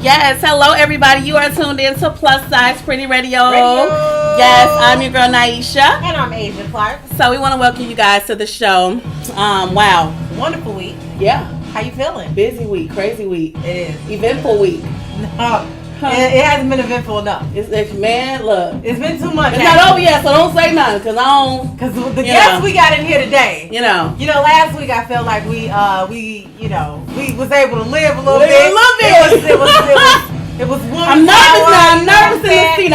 Yes, hello everybody. You are tuned in to Plus Size Pretty Radio. Yes, I'm your girl Naisha. And I'm Asia Clark. So we want to welcome you guys to the show. Wow. Wonderful week. Yeah. How you feeling? Busy week, crazy week. It is. Eventful week. No. It hasn't been eventful enough. Man, look. It's been too much. It's not over yet, so don't say nothing, because I don't. Because the guests we got in here today. You know, last week I felt like we was able to live a little bit. It was warm. I'm nervous now.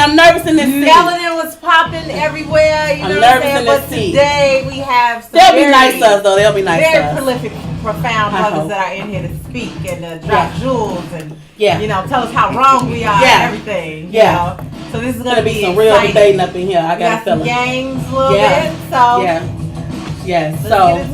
I'm nervous in this seat. Melanin was popping everywhere. I'm nervous in this seat. Today we have some they'll be nice to us, though. They'll be nice to us. Very prolific, profound brothers that are in here to speak and drop jewels and tell us how wrong we are and everything. You know? So this is gonna be some real debating up in here. I got some gangs a little bit. So let's get into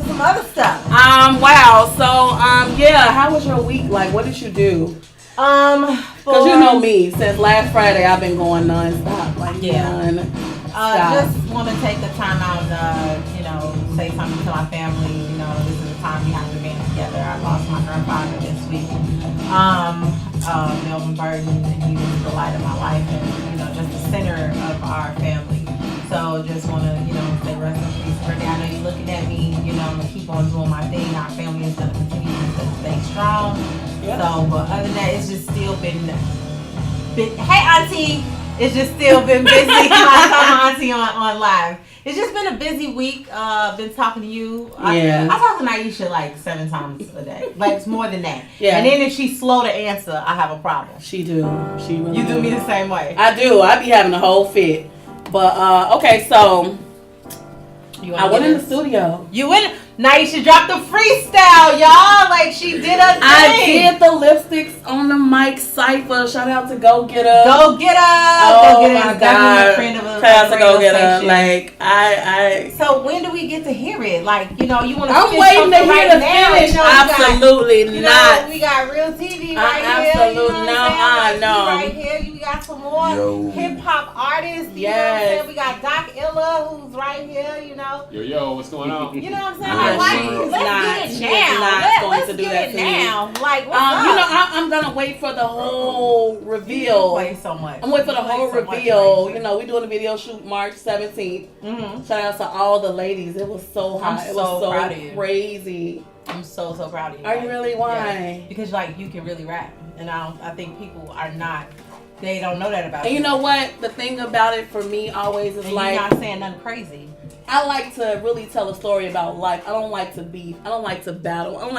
some other stuff. Wow. So how was your week? Like, what did you do? Because you know me, since last Friday I've been going non-stop. Just want to take the time out and, say something to my family. This is the time we have to be together. I lost my grandfather this week. Melvin Burton, he was the light of my life and, just the center of our family. So just want to, say rest in peace. Brittany, I know you're looking at me, I'm going to keep on doing my thing. Our family is going to continue to stay strong. Yep. So, but other than that, it's just still been hey, Auntie! It's just still been busy. I saw my auntie on live. It's just been a busy week. Been talking to you. I talk to Naisha like 7 times a day. Like, it's more than that. Yeah. And then if she's slow to answer, I have a problem. She do. She really You do me the same way. I do. I be having a whole fit. But, okay, so I went in the studio. You went? Naisha dropped the freestyle, y'all. Like, she did a thing. I did the lipsticks on the mic cipher. Shout out to Go Getter. Go Getter. Oh my God. Shout out to Go Getter. Like, I. So when do we get to hear it? Like, you want to. I'm waiting to hear the finish. Absolutely not. We got Real TV right here. Absolutely not. No. Right here. You got some more hip hop artists. Yes. We got Doc Illa, who's right here. Yo, what's going on? You know what I'm saying? Let's get it now. Like, what's up? I'm gonna wait for the whole reveal. Play so much. I'm waiting for the whole reveal. We're doing a video shoot March 17th. Mm-hmm. Shout out to all the ladies. It was so hot. It was so crazy. I'm so proud of you. Are you really? Why? Yeah. Because you can really rap, and I think people are not. They don't know that about you. And you know what? The thing about it for me always is and like you're not saying nothing crazy. I like to really tell a story about life. I don't like to beef. I don't like to battle. It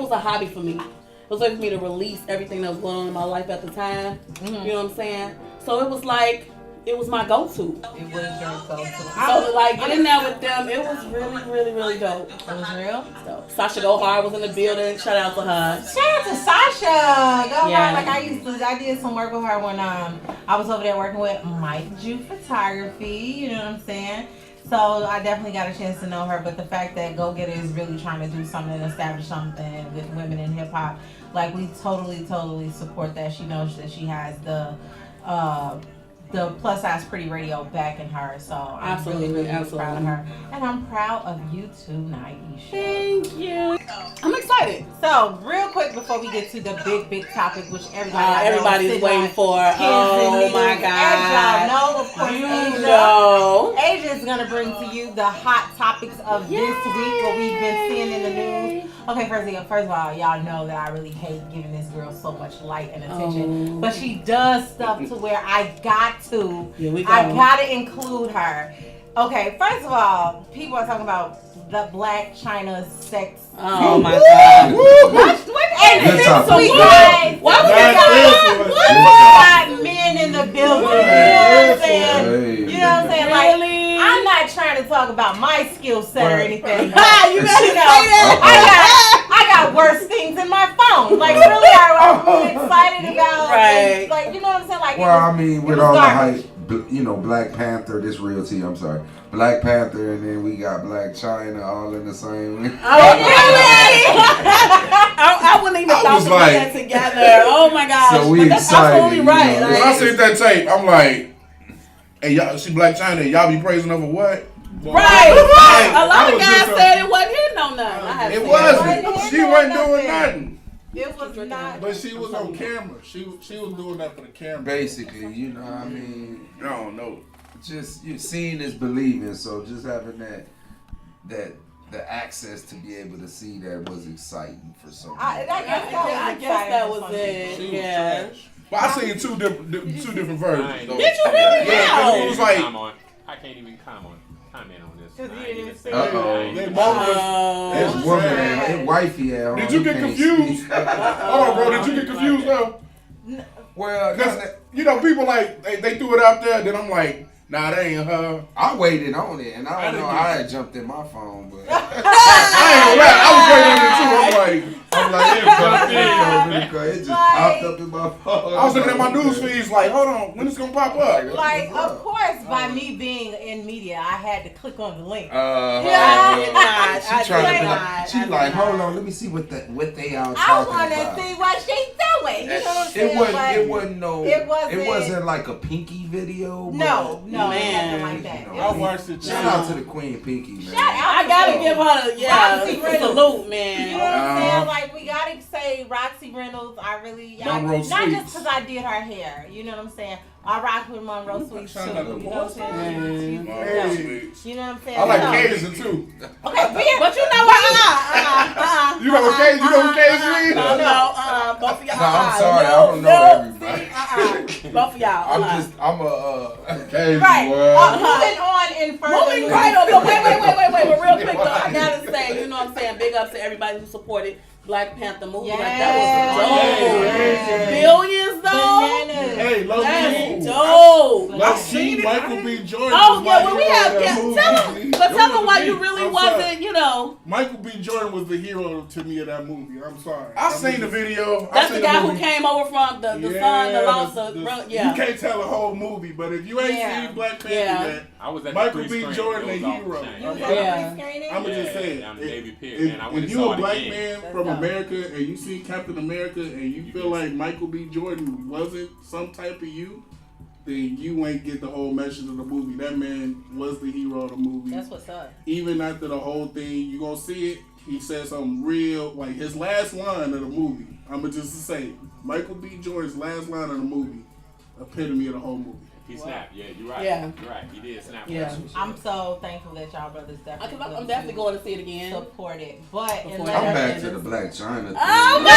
was a hobby for me. It was a way for me to release everything that was going on in my life at the time. Mm-hmm. You know what I'm saying? So it was like, it was my go-to. It was your go-to. So getting there with them, it was really, really, really dope. It was real? So Sasha Go Hard was in the building. Shout out to her. Shout out to Sasha Go Hard. Like I did some work with her when I was over there working with Mike Jew Photography. You know what I'm saying? So I definitely got a chance to know her, but the fact that Go Getter is really trying to do something and establish something with women in hip hop, like we totally support that. She knows that she has the Plus Size Pretty Radio backing her, so I'm really proud of her, and I'm proud of you too, Naisha. Thank you. I'm excited. So real quick before we get to the big topic, which everybody's waiting for. Oh my God! As y'all know, of course, Asia is gonna bring to you the hot topics of this week, what we've been seeing in the news. Okay, first of all, y'all know that I really hate giving this girl so much light and attention, but she does stuff to where I got to. I gotta include her. Okay, first of all, people are talking about the Blac Chyna sex. Oh my God! Why we got men in the building? You know what I'm saying? You know what I'm saying? Like, I'm not trying to talk about my skill set or anything. You better say that. I got worse things in my phone. Like, really, I'm really excited about. Right. Like, you know what I'm saying? Like, with all the hype, Black Panther, this Real T, I'm sorry. Black Panther, and then we got Blac Chyna all in the same. Oh, really? I wouldn't even thought to put that together. Oh my gosh. So we that's excited. Absolutely right. When I seen that tape, I'm like, hey, y'all see Blac Chyna, y'all be praising her for what? Right. A lot of guys said it wasn't hitting on nothing. It wasn't. She wasn't doing nothing. It was not. But she was on camera. She was doing that for the camera. Basically, you know, I mean, I don't know. just you seeing is believing. So just having the access to be able to see that was exciting for some. I guess that was it. She was Yeah. trash. But I seen two different versions. Though. Did you really? Yeah, 'cause it was like, I can't even comment on this. Because I you ain't didn't even say say it. Uh-oh. They both was. His was woman, trash. his wifey at home. did you he get can't confused? speak. Hold on, bro. Did you get confused though? Well, Because you know, people like they threw it out there. Then I'm like, nah, that ain't her. I waited on it, and I don't know. didn't I had jumped in my phone, but I ain't gonna lie. I was waiting on it too. I'm like, it bumped in, because it just popped up in my phone. I was looking at my news feeds like, hold on, when it's gonna pop up? Like, of course, by me being in media, I had to click on the link. I did not. She trying to be I like, she did like, not. hold on, let me see what they all I talking want about. to see what she's doing. You know what I'm saying? It wasn't no. it wasn't- It wasn't like a Pinky video. No, but- Man. nothing like that. It I was- watched it. Shout out to the Queen Pinky, man. Shout out I to gotta her. give her the Roxy Reynolds. salute, You man. know what I'm saying? Like, we gotta say Roxy Reynolds. I really, Monroe not Sweets. just because I did her hair. You know what I'm saying? I rock with Monroe Sweets too. Shout You out know to what I'm saying? Monroe She's- Sweets. You know what I'm saying? I like So- Cajun too. Okay, beer. But you know what? You know what Cajun? You know what Cajun is? No, both of y'all. No, I'm sorry, I don't know everybody. Both of y'all. I'm a. Cajun, Right. boy. Moving on in further. Moving right on, but wait, but real quick though, I gotta say, you know what I'm saying, big ups to everybody who supported Black Panther movie. Like that was dope. Yeah. Billions though. Bananas. Hey, low That's key. dope. Low key, Michael B. Jordan. Oh was yeah, my when we hero have of that guests, movie. tell them why It you was really I'm wasn't, sorry. you know. Michael B. Jordan was the hero to me of that movie. I'm sorry. I seen the video. I That's seen the guy who movie. came over from the son, the lost, yeah. You can't tell a whole movie, but if you ain't Yeah. seen Black Panther Yeah. yet, I was at Michael the B. pre-screening. Jordan, It the was hero. off the chain. You was Yeah. at the pre-screening? I'm just Yeah, saying, down the Navy Pier, if, man. I went if and you saw a it black again. man That's from dope. America and you see Captain America and you feel like Michael B. Jordan wasn't some type of you, then you ain't get the whole message of the movie. That man was the hero of the movie. That's what's up. Even after the whole thing, you gonna see it. He said something real, like his last line of the movie. I'ma just say, Michael B. Jordan's last line of the movie, epitome of the whole movie. He snapped. Yeah, you're right. Yeah. You're right. He did snap. Yeah. I'm so thankful that y'all brothers definitely. I'm definitely going to see it again. support it. But Before in I'm I'm letter- back to the Black China thing. Oh my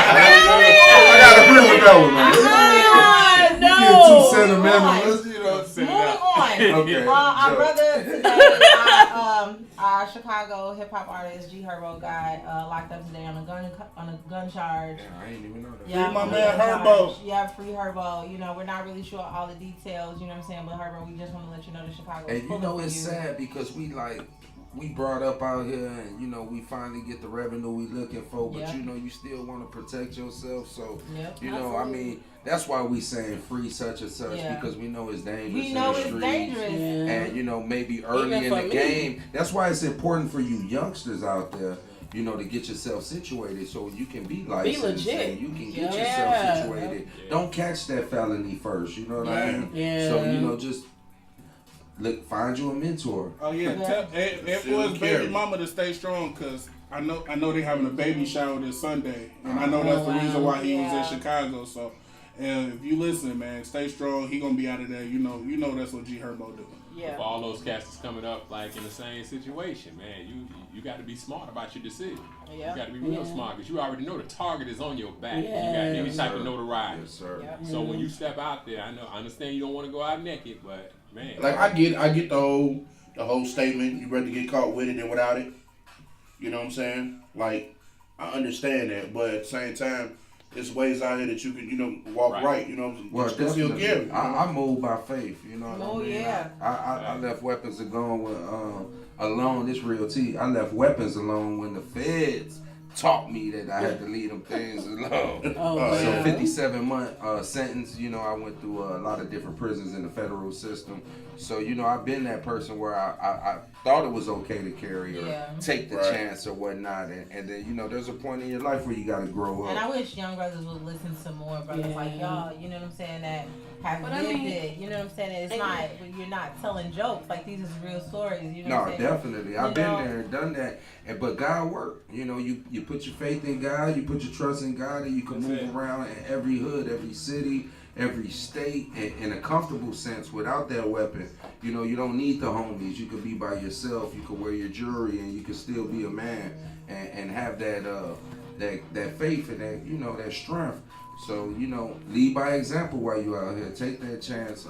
I gotta agree with that one, man. God! You get No! too sentimental. Let's, you know, Set it Moving up. on. Okay. Our Joe. brother today, our Chicago hip hop artist G Herbo got locked up today on a gun charge. Yeah, I ain't even know that. Yeah, Free my on a man gun Herbo. charge. Yeah, free Herbo. You know, we're not really sure all the details. You know what I'm saying? But Herbo, we just want to let you know that Chicago. is And you pulling know for it's you. sad because we brought up out here and you know we finally get the revenue we looking for, but Yeah. you know you still want to protect yourself. So Yep. you know, I mean, that's why we saying free such and such Yeah. because we know it's dangerous. We in know the it's streets. dangerous. And you know maybe early Even in for the me. game. That's why it's important for you youngsters out there. You know, to get yourself situated so you can be licensed legit. and you can get Yeah. yourself situated. Yeah. Don't catch that felony first. You know what I mean? Yeah. So you know, just look, find you a mentor. Oh yeah, influence baby mama to stay strong, cause I know they having a baby shower this Sunday, and I know that's the reason why he was Yeah. in Chicago. So, and if you listen, man, stay strong. He gonna be out of there. You know that's what G Herbo doing. Yeah. For all those cats that's coming up like in the same situation, man, you got to be smart about your decision. Yeah. You got to be real Yeah. smart because you already know the target is on your back. Yeah. You got any Yes, type sir. of notoriety. Yes, sir. Yep. So when you step out there, I understand you don't want to go out naked, but man, Like I get the whole statement. You rather get caught with it than without it. You know what I'm saying? Like I understand that, but at the same time, there's ways out here that you can walk Right. right. You know, Well, you can still definitely. give. You know? I move by faith. You know what Oh, I mean? yeah. I left weapons alone alone. This real T. I left weapons alone when the feds taught me that I had to leave them things alone. Oh, So So wow. 57-month sentence. You know, I went through a lot of different prisons in the federal system. So you know, I've been that person where I thought it was okay to carry or Yeah. take the Right. chance or whatnot, and then you know, there's a point in your life where you got to grow And I up. wish young brothers would listen to more brothers Yeah. like y'all. You know what I'm saying? That have But I lived mean- it. You know what I'm saying? It's and- not, you're not telling jokes. Like, these is real stories. You know No, what I'm saying? definitely. I've You been know? there and done that. But God worked. You know, you put your faith in God, you put your trust in God, and you can That's move it. around in every hood, every city, every state in a comfortable sense without that weapon. You know, you don't need the homies. You could be by yourself. You could wear your jewelry, and you could still be a man and have that that faith and that, you know, that strength. So, you know, lead by example while you out here. Take that chance.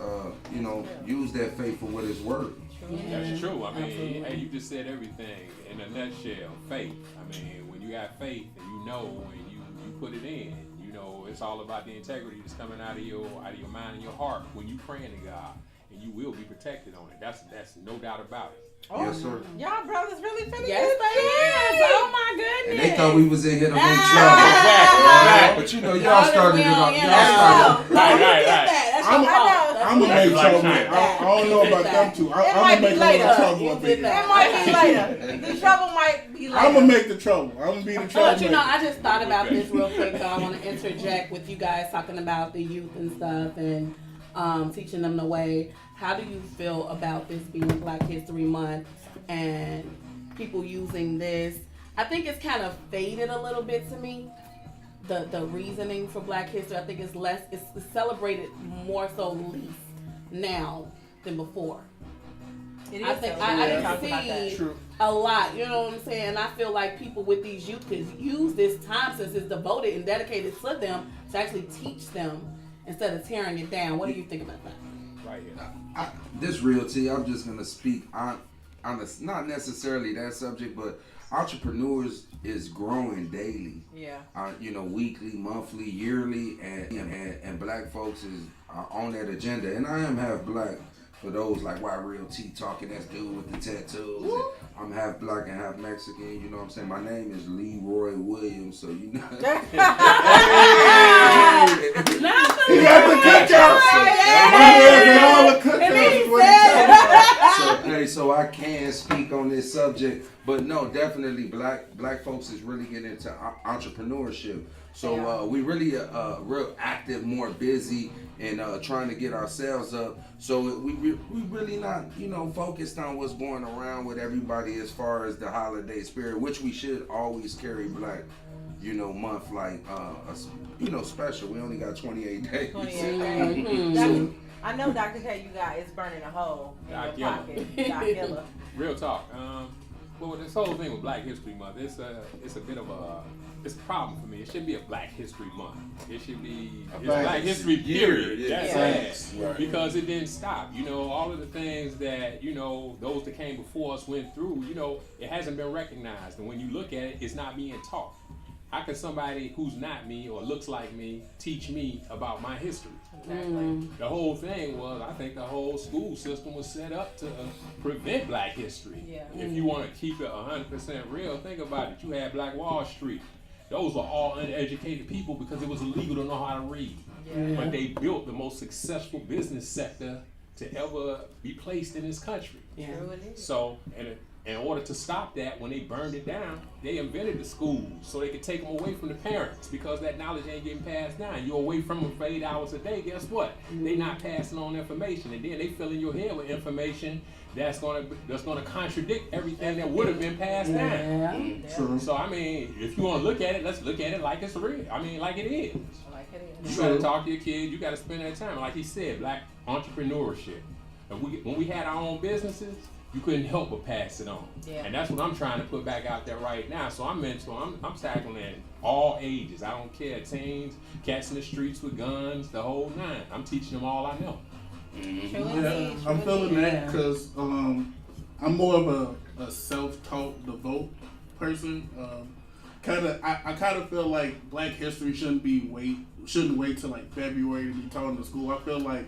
You know, use that faith for what it's worth. That's true. I mean, Absolutely. hey, you just said everything in a nutshell. Faith. I mean, when you got faith and you know and you put it in, you know, it's all about the integrity that's coming out of your mind and your heart when you praying to God, and you will be protected on it. That's no doubt about it. Yes, sir. Y'all brothers really finna Yes, get they is. Oh my And goodness. they thought we was in here to make trouble. Exactly. But you know, y'all started it off. Y'all Yeah. started. Right, You did right. that. That's I'm- your fault. That's I'm gonna your make Like trouble. China. I don't know about them two. It I'm might gonna be make a later. little trouble You up did here. that. It might be later. The trouble might be later. I'm gonna make the trouble. I'm gonna be the trouble. But you know, I just thought about this real quick though. I want to interject with you guys talking about the youth and stuff and teaching them the way. How do you feel about this being Black History Month and people using this? I think it's kind of faded a little bit to me. The reasoning for Black History, I think it's celebrated more so least now than before. It is I think so. I We didn't talked about that. see True. a lot, you know what I'm saying? And I feel like people with these youth could use this time since it's devoted and dedicated to them to actually teach them instead of tearing it down. What do you think about that? Right here. This realty, I'm just gonna speak on not necessarily that subject, but entrepreneurs is growing daily. Yeah. You know, weekly, monthly, yearly, and black folks is on that agenda. And I am half black. For those like Why Real T talking, that's dude with the tattoos. And I'm half black and half Mexican. You know what I'm saying? My name is Leroy Williams, so you know. He got the cookouts. All the cookouts. So I can speak on this subject, but no, definitely black folks is really getting into entrepreneurship. So we really real active, more busy, and trying to get ourselves up. So we really not, you know, focused on what's going around with everybody as far as the holiday spirit, which we should always carry Black, you know, month like you know, special. We only got 28 days. 28 days. Mhm. I know, Dr. K, you got it's burning a hole in Doc your Yella. pocket. Doc Yella. Real talk. Well, this whole thing with Black History Month, it's a bit of it's a problem for me. It shouldn't be a Black History Month. It should be Black History period. Yeah. That's Right. it. Because it didn't stop. You know, all of the things that, you know, those that came before us went through, you know, it hasn't been recognized. And when you look at it, it's not being taught. How can somebody who's not me or looks like me teach me about my history? Exactly. The whole thing was, I think the whole school system was set up to prevent Black history. Yeah. If you want to keep it 100% real, think about it. You had Black Wall Street. Those were all uneducated people because it was illegal to know how to read. Yeah. But they built the most successful business sector to ever be placed in this country. Yeah. True it is. So, in order to stop that, when they burned it down, they invented the schools so they could take them away from the parents because that knowledge ain't getting passed down. You're away from them for 8 hours a day. Guess what? They not passing on information, and then they fill in your head with information that's gonna contradict everything that would have been passed down. Yeah. True. So I mean, if you want to look at it, let's look at it like it's real. I mean, like it is. Like it You is. got to talk to your kids. You got to spend that time. Like he said, Black entrepreneurship. And when we had our own businesses, you couldn't help but pass it on. Yeah. And that's what I'm trying to put back out there right now. So I'm tackling all ages. I don't care. Teens, cats in the streets with guns, the whole nine. I'm teaching them all I know. True Yeah, indeed. I'm True feeling indeed. that because I'm more of a self-taught devote person. I kind of feel like Black History shouldn't wait till like February to be taught in the school. I feel like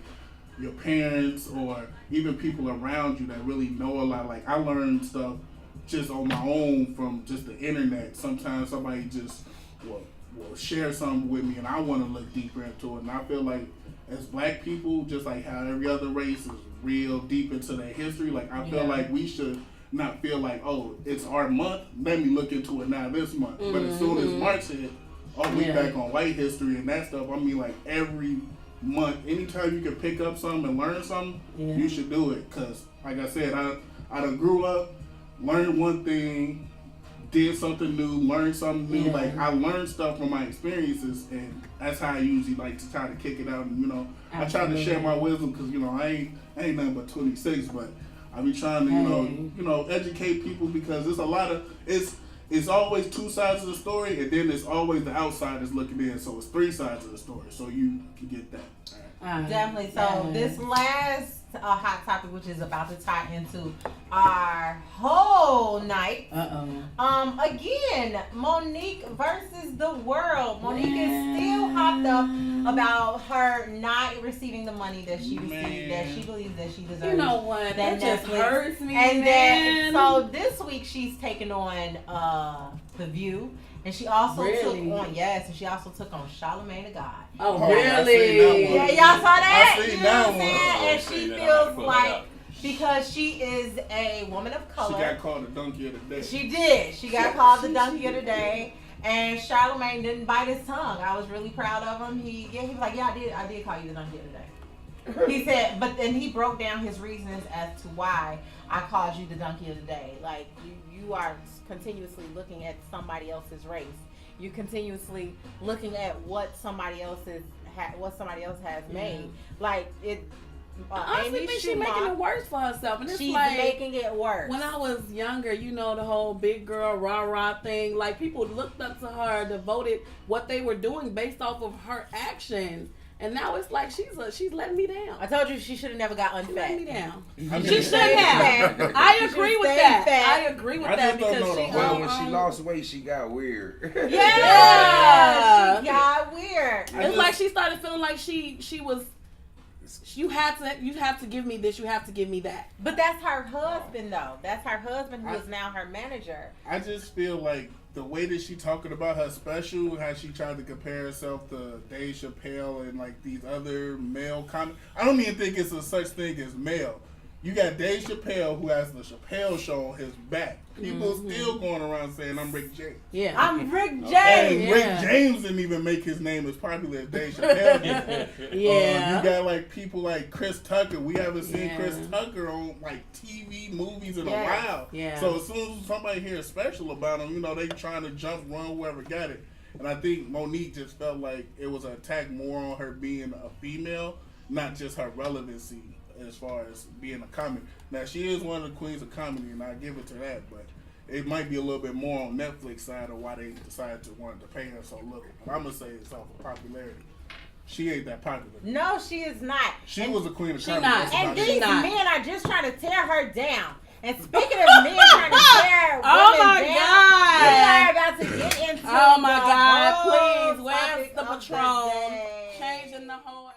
your parents or even people around you that really know a lot. Like I learned stuff just on my own from just the internet. Sometimes somebody just will share something with me and I want to look deeper into it. And I feel like as Black people, just like how every other race is real deep into their history, like I feel like we should not feel like, oh, it's our month, let me look into it now this month. But as soon as March hit, oh, we back on white history and that stuff. I mean, like every month, anytime you can pick up something and learn something, Yeah. you should do it. Cause like I said, I done grew up, learned one thing, did something new, learned something new. Yeah. Like I learned stuff from my experiences, and that's how I usually like to try to kick it out. And I try to share my wisdom because I ain't nothing but 26, but I be trying to educate people because there's a lot of it's always two sides of the story, and then it's always the outsiders looking in. So it's three sides of the story. So you can get that. All right. Definitely. So this last hot topic, which is about to tie into our whole night. Again, Monique versus the world. Monique is still hopped up about her not receiving the money that she received, that she believes that she deserves. You know what? That just hurts me. And then so this week she's taken on The View. And she also took on Charlamagne the God. Oh, Oh, I seen that really? one. Yeah, y'all saw that? I seen You know that what I'm saying? one. And she feels like, because she is a woman of She color. got called the donkey of the day. She did. She got called the donkey of the day. And Charlamagne didn't bite his tongue. I was really proud of him. He was like, yeah, I did call you the donkey of the day. He said, but then he broke down his reasons as to why I called you the donkey of the day. Like, you are continuously looking at somebody else's race. You're continuously looking at what somebody else has made. Like it. Honestly, Amy think she's Schumer, making it worse for herself, and it's she's like making it worse. when I was younger, the whole big girl rah thing. Like people looked up to her, devoted what they were doing based off of her actions. And now it's like she's letting me down. I told you she should have never got She's letting me unfed. down. I She just- shouldn't have. I She agree should with stay that. fat. I agree with I that just don't because know the she. whole- Well, when she lost weight, she got weird. Yeah, she got weird. It's like she started feeling like she was. You have to give me this. You have to give me that. But that's her husband, though. That's her husband who is now her manager. I just feel like the way that she talking about her special, how she tried to compare herself to Dave Chappelle and like these other male comics. I don't even think it's a such thing as male. You got Dave Chappelle who has the Chappelle Show on his back. People still going around saying I'm Rick James. Yeah. I'm Rick And James. Rick James didn't even make his name as popular as Dave Chappelle did. Yeah. You got like people like Chris Tucker. We haven't seen Yeah. Chris Tucker on like TV movies in a Yeah. while. Yeah. So as soon as somebody hears special about him, they trying to jump, run, whoever got it. And I think Monique just felt like it was an attack more on her being a female, not just her relevancy as far as being a comic. Now she is one of the queens of comedy, and I give it to that, but it might be a little bit more on Netflix side of why they decided to want to pay her so little. But I'm gonna say it's off of popularity. She ain't that popular. No, she is not. She was a queen of she comedy. not. That's And about these it. not. men are just trying to tear her down. And speaking of men trying to tear women Oh my down, God. we are about to get into Oh my the God! whole Please, where's topic the of Patron? day. Changing the whole.